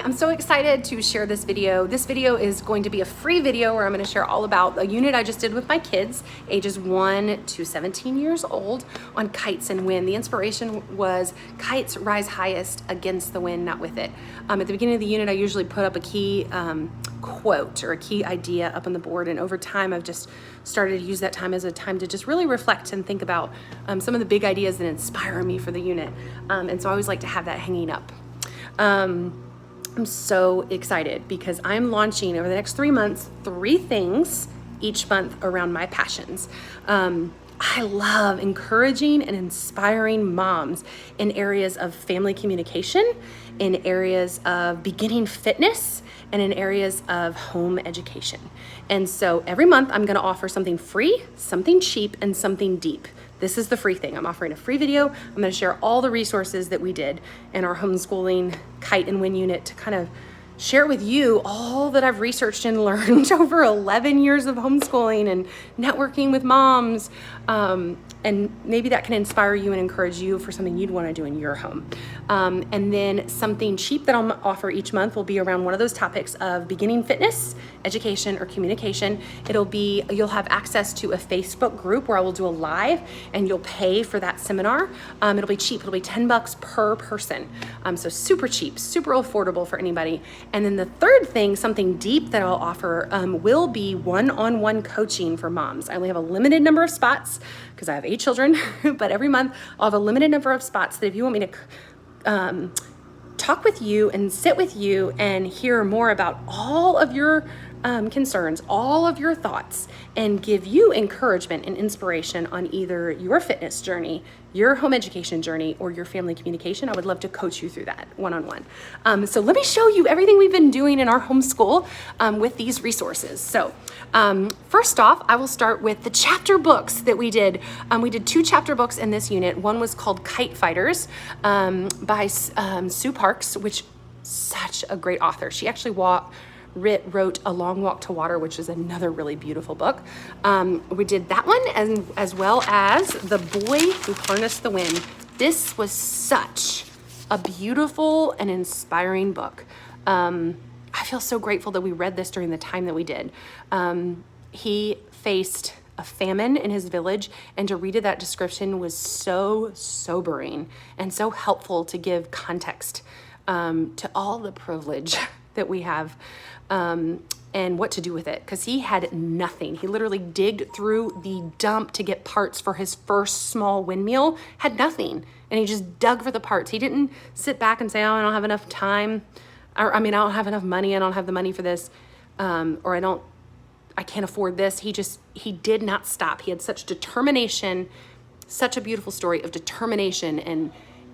I'm so excited to share this video. This video is going to be a free video where I'm going to share all about a unit I just did with my kids, ages 1 to 17 years old, on kites and wind. The inspiration was kites rise highest against the wind, not with it. At the beginning of the unit, I usually put up a key quote or a key idea up on the board, and over time I've just started to use that time as a time to just really reflect and think about some of the big ideas that inspire me for the unit. And so I always like to have that hanging up. I'm so excited because I'm launching over the next 3 months 3 things each month around my passions. I love encouraging and inspiring moms in areas of family communication, in areas of beginning fitness, and in areas of home education. And so every month I'm going to offer something free, something cheap, and something deep. This is the free thing. I'm offering a free video. I'm going to share all the resources that we did in our homeschooling kite and wind unit to kind of share with you all that I've researched and learned over 11 years of homeschooling and networking with moms. And maybe that can inspire you and encourage you for something you'd want to do in your home. And then something cheap that I'll offer each month will be around one of those topics of beginning fitness, education, or communication. You'll have access to a Facebook group where I will do a live and you'll pay for that seminar. It'll be cheap. It'll be $10 per person. So super cheap, super affordable for anybody. And then the third thing, something deep that I'll offer, will be one-on-one coaching for moms. I only have a limited number of spots because I have 8 children, but every month I'll have a limited number of spots that if you want me to talk with you and sit with you and hear more about all of your concerns, all of your thoughts, and give you encouragement and inspiration on either your fitness journey, your home education journey, or your family communication, I would love to coach you through that one-on-one. So let me show you everything we've been doing in our homeschool with these resources. So first off, I will start with the chapter books that we did. We did 2 chapter books in this unit. One was called Kite Fighters by Sue Parks, which such a great author. She actually wrote A Long Walk to Water, which is another really beautiful book. We did that one, and as well as The Boy Who Harnessed the Wind. This was such a beautiful and inspiring book. I feel so grateful that we read this during the time that we did. He faced a famine in his village, and to read that description was so sobering and so helpful to give context to all the privilege that we have and what to do with it, because he had nothing. He literally digged through the dump to get parts for his first small windmill, had nothing, and he just dug for the parts. He didn't sit back and say, oh, I don't have enough time, or I don't have enough money, I don't have the money for this, or I can't afford this. He did not stop. He had such determination, such a beautiful story of determination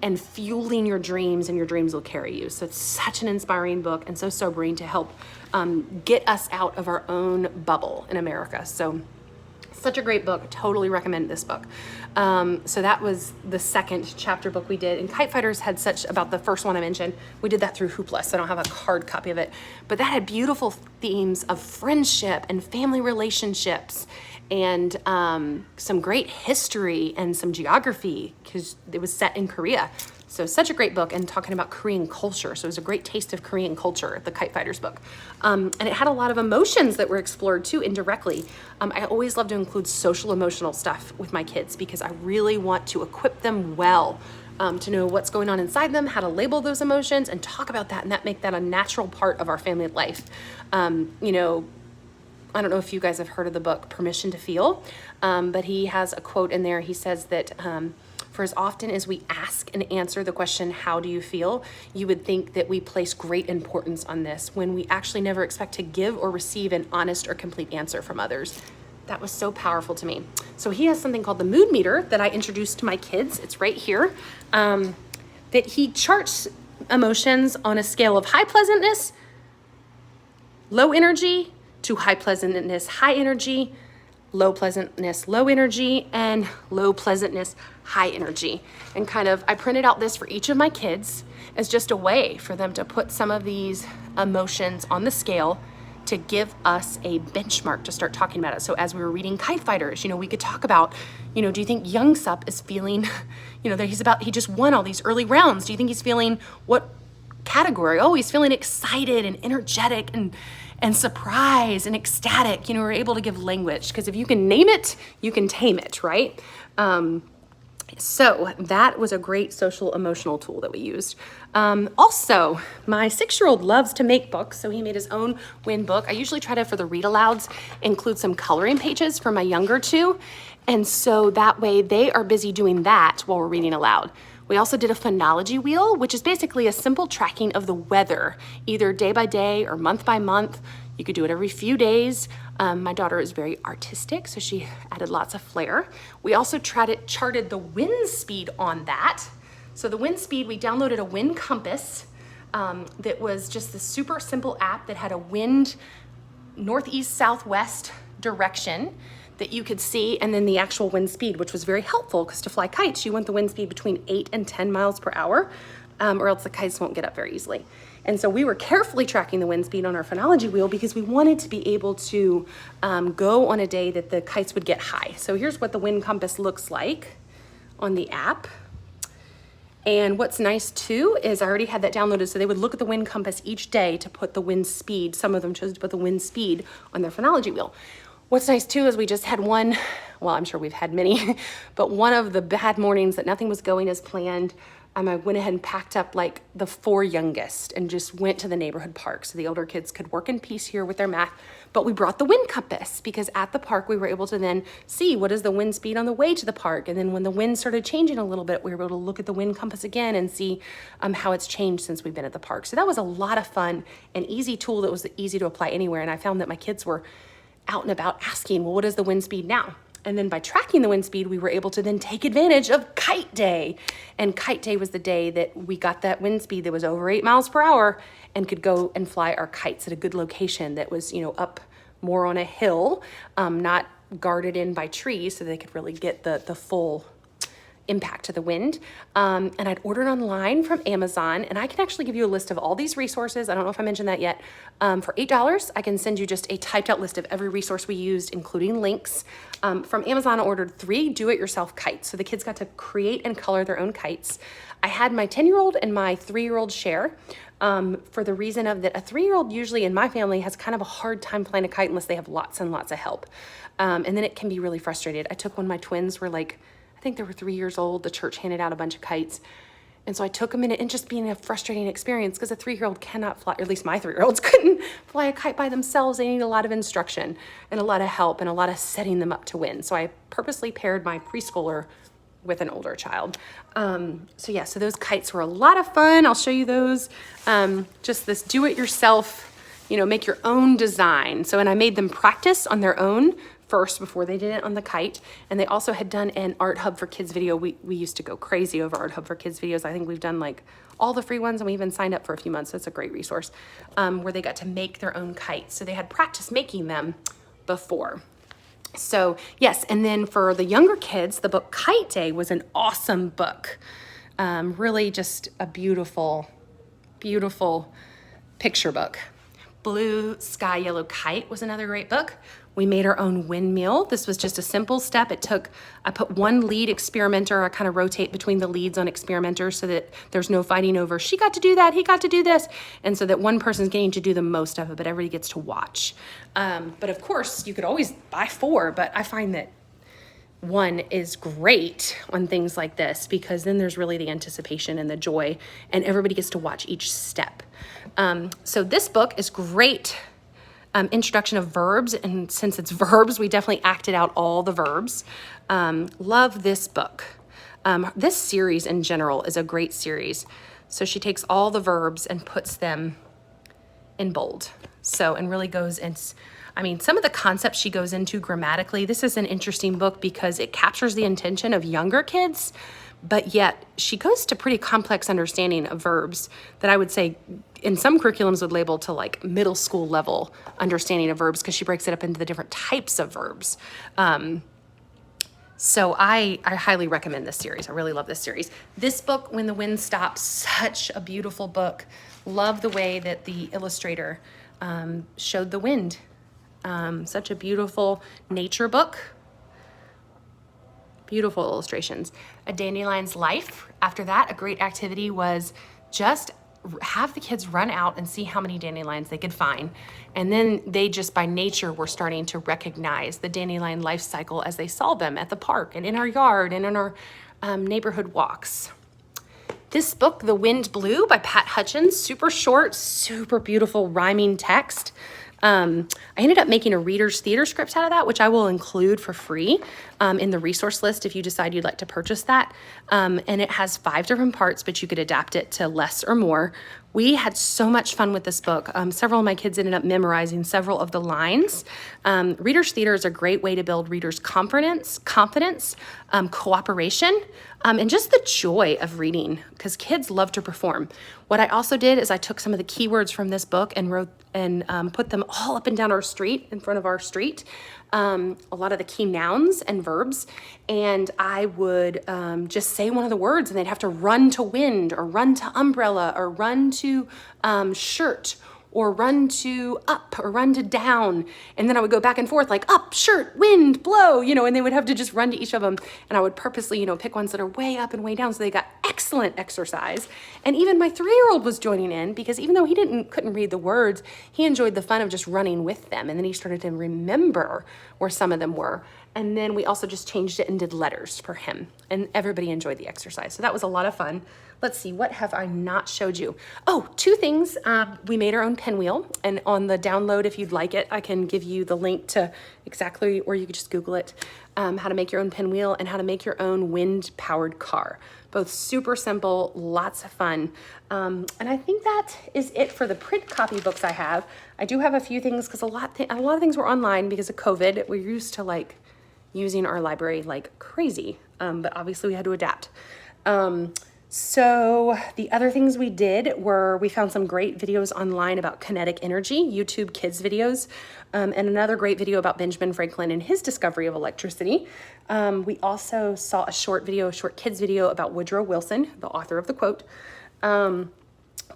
and fueling your dreams, and your dreams will carry you. So it's such an inspiring book and so sobering to help get us out of our own bubble in America. So such a great book. Totally recommend this book. So that was the second chapter book we did. And Kite Fighters had about the first one I mentioned, we did that through Hoopla, so I don't have a hard copy of it. But that had beautiful themes of friendship and family relationships and some great history and some geography, because it was set in Korea. So such a great book, and talking about Korean culture. So it was a great taste of Korean culture, the Kite Fighters book. And it had a lot of emotions that were explored too, indirectly. I always love to include social emotional stuff with my kids because I really want to equip them well to know what's going on inside them, how to label those emotions and talk about that, and make that a natural part of our family life. I don't know if you guys have heard of the book Permission to Feel, but he has a quote in there. He says that for as often as we ask and answer the question, how do you feel? You would think that we place great importance on this when we actually never expect to give or receive an honest or complete answer from others. That was so powerful to me. So he has something called the mood meter that I introduced to my kids. It's right here. That he charts emotions on a scale of high pleasantness, low energy, to high pleasantness, high energy, low pleasantness, low energy, and low pleasantness, high energy. And I printed out this for each of my kids as just a way for them to put some of these emotions on the scale to give us a benchmark to start talking about it. So as we were reading Kite Fighters, we could talk about, do you think Youngsup is feeling, that he just won all these early rounds. Do you think he's feeling what category, always feeling excited and energetic and surprised and ecstatic. You know, we're able to give language, because if you can name it, you can tame it, right? So that was a great social emotional tool that we used. Also, my 6-year-old loves to make books, so he made his own WIN book. I usually try to, for the read alouds, include some coloring pages for my younger two. And so that way they are busy doing that while we're reading aloud. We also did a phonology wheel, which is basically a simple tracking of the weather, either day by day or month by month. You could do it every few days. My daughter is very artistic, so she added lots of flair. We also charted the wind speed on that. So the wind speed, we downloaded a wind compass that was just this super simple app that had a wind northeast, southwest direction that you could see, and then the actual wind speed, which was very helpful, because to fly kites, you want the wind speed between 8 and 10 miles per hour, or else the kites won't get up very easily. And so we were carefully tracking the wind speed on our phonology wheel, because we wanted to be able to go on a day that the kites would get high. So here's what the wind compass looks like on the app. And what's nice too is I already had that downloaded, so they would look at the wind compass each day to put the wind speed. Some of them chose to put the wind speed on their phonology wheel. What's nice too is we just had one, well, I'm sure we've had many, but one of the bad mornings that nothing was going as planned. I went ahead and packed up like the 4 youngest and just went to the neighborhood park so the older kids could work in peace here with their math. But we brought the wind compass, because at the park we were able to then see what is the wind speed on the way to the park. And then when the wind started changing a little bit, we were able to look at the wind compass again and see how it's changed since we've been at the park. So that was a lot of fun, an easy tool that was easy to apply anywhere. And I found that my kids were out and about asking, well, what is the wind speed now? And then by tracking the wind speed, we were able to then take advantage of Kite Day. And Kite Day was the day that we got that wind speed that was over 8 miles per hour and could go and fly our kites at a good location that was, you know, up more on a hill, not guarded in by trees, so they could really get the full impact to the wind. And I'd ordered online from Amazon, and I can actually give you a list of all these resources. I don't know if I mentioned that yet. For $8, I can send you just a typed out list of every resource we used, including links. From Amazon, I ordered 3 do-it-yourself kites. So the kids got to create and color their own kites. I had my 10-year-old and my 3-year-old share, for the reason of that a 3-year-old usually in my family has kind of a hard time flying a kite unless they have lots and lots of help. And then it can be really frustrated. I took one of my twins were like, I think they were 3 years old. The church handed out a bunch of kites. And so I took them in, and just being a frustrating experience, because a 3-year-old cannot fly, or at least my 3-year-olds couldn't fly a kite by themselves. They need a lot of instruction and a lot of help and a lot of setting them up to win. So I purposely paired my preschooler with an older child. So those kites were a lot of fun. I'll show you those. Just this do-it-yourself, you know, make your own design. So, and I made them practice on their own first before they did it on the kite. And they also had done an Art Hub for Kids video. We used to go crazy over Art Hub for Kids videos. I think we've done like all the free ones, and we even signed up for a few months. That's a great resource, where they got to make their own kites. So they had practice making them before. So yes, and then for the younger kids, the book Kite Day was an awesome book. Really just a beautiful, beautiful picture book. Blue Sky Yellow Kite was another great book. We made our own windmill. This was just a simple step. I put one lead experimenter. I kind of rotate between the leads on experimenters so that there's no fighting over, she got to do that, he got to do this. And so that one person's getting to do the most of it, but everybody gets to watch. But of course, you could always buy 4, but I find that 1 is great on things like this, because then there's really the anticipation and the joy, and everybody gets to watch each step. So this book is great. Introduction of verbs, and since it's verbs, we definitely acted out all the verbs. Love this book. This series in general is a great series. So she takes all the verbs and puts them in bold. So, and really goes in, I mean, some of the concepts she goes into grammatically. This is an interesting book because it captures the intention of younger kids, but yet she goes to pretty complex understanding of verbs that I would say in some curriculums would label to like middle school level understanding of verbs, because she breaks it up into the different types of verbs. So I highly recommend this series. I really love this series. This book, When the Wind Stops, such a beautiful book. Love the way that the illustrator showed the wind. Such a beautiful nature book. Beautiful illustrations. A Dandelion's Life. After that, a great activity was just have the kids run out and see how many dandelions they could find. And then they just by nature were starting to recognize the dandelion life cycle as they saw them at the park and in our yard and in our neighborhood walks. This book, The Wind Blew by Pat Hutchins, super short, super beautiful rhyming text. I ended up making a reader's theater script out of that, which I will include for free in the resource list if you decide you'd like to purchase that. And it has 5 different parts, but you could adapt it to less or more. We had so much fun with this book. Several of my kids ended up memorizing several of the lines. Reader's theater is a great way to build readers' confidence, cooperation, and just the joy of reading, because kids love to perform. What I also did is I took some of the keywords from this book and wrote and put them all up and down our street, in front of our street. A lot of the key nouns and verbs, and I would just say one of the words and they'd have to run to wind or run to umbrella or run to shirt or run to up or run to down. And then I would go back and forth like up, shirt, wind, blow, and they would have to just run to each of them. And I would purposely, pick ones that are way up and way down so they got excellent exercise. And even my 3-year-old was joining in because even though he couldn't read the words, he enjoyed the fun of just running with them. And then he started to remember where some of them were. And then we also just changed it and did letters for him. And everybody enjoyed the exercise. So that was a lot of fun. Let's see, what have I not showed you? Oh, 2 things. We made our own pinwheel. And on the download, if you'd like it, I can give you the link to exactly, or you could just Google it, how to make your own pinwheel and how to make your own wind-powered car. Both super simple, lots of fun. And I think that is it for the print copy books I have. I do have a few things because a lot of things were online because of COVID. We're used to using our library like crazy, but obviously we had to adapt. So the other things we did were we found some great videos online about kinetic energy, YouTube kids videos, and another great video about Benjamin Franklin and his discovery of electricity. We also saw a short kids video about Woodrow Wilson, the author of the quote.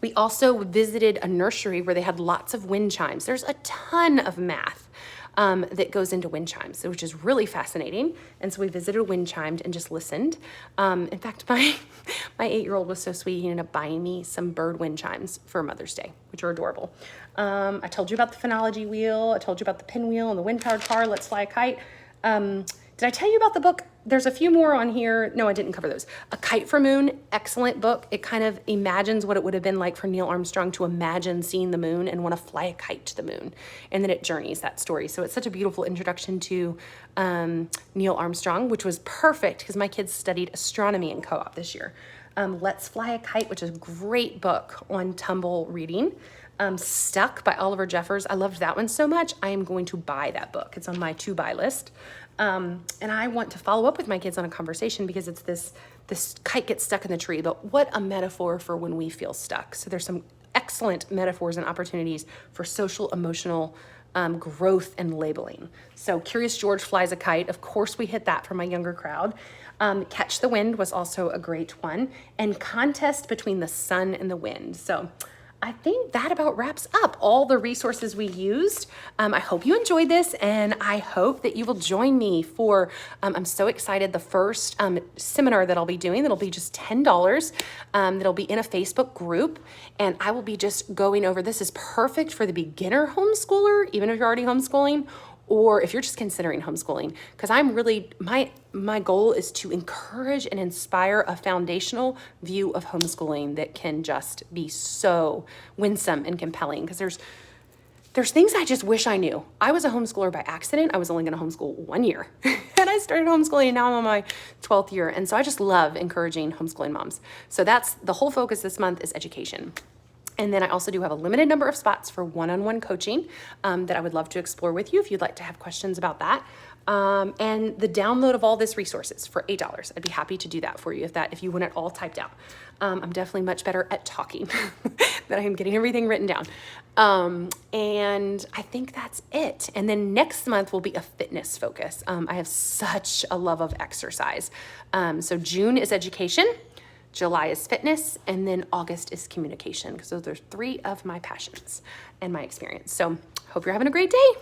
We also visited a nursery where they had lots of wind chimes. There's a ton of math that goes into wind chimes, which is really fascinating. And so we visited a wind chime and just listened. In fact, my 8-year-old was so sweet, he ended up buying me some bird wind chimes for Mother's Day, which are adorable. I told you about the phonology wheel. I told you about the pinwheel and the wind-powered car, Let's Fly a Kite. Did I tell you about the book? There's a few more on here. No, I didn't cover those. A Kite for Moon, excellent book. It kind of imagines what it would have been like for Neil Armstrong to imagine seeing the moon and want to fly a kite to the moon. And then it journeys that story. So it's such a beautiful introduction to Neil Armstrong, which was perfect because my kids studied astronomy in co-op this year. Let's Fly a Kite, which is a great book on tumble reading. Stuck by Oliver Jeffers. I loved that one so much. I am going to buy that book. It's on my to-buy list. And I want to follow up with my kids on a conversation because it's this kite gets stuck in the tree, but what a metaphor for when we feel stuck. So there's some excellent metaphors and opportunities for social, emotional growth and labeling. So Curious George Flies a Kite. Of course, we hit that for my younger crowd. Catch the Wind was also a great one. And Contest Between the Sun and the Wind. So I think that about wraps up all the resources we used. I hope you enjoyed this, and I hope that you will join me for, I'm so excited, the first seminar that I'll be doing. That'll be just $10. That'll be in a Facebook group, and I will be just going over, this is perfect for the beginner homeschooler, even if you're already homeschooling, or if you're just considering homeschooling, because I'm really, my goal is to encourage and inspire a foundational view of homeschooling that can just be so winsome and compelling, because there's things I just wish I knew. I was a homeschooler by accident. I was only going to homeschool 1 year, and I started homeschooling, and now I'm on my 12th year, and so I just love encouraging homeschooling moms. So that's the whole focus this month is education. And then I also do have a limited number of spots for one-on-one coaching that I would love to explore with you if you'd like to have questions about that. And the download of all this resources for $8. I'd be happy to do that for you if you want it all typed out. I'm definitely much better at talking than I am getting everything written down. And I think that's it. And then next month will be a fitness focus. I have such a love of exercise. So June is education. July is fitness, and then August is communication, because those are 3 of my passions and my experience. So hope you're having a great day.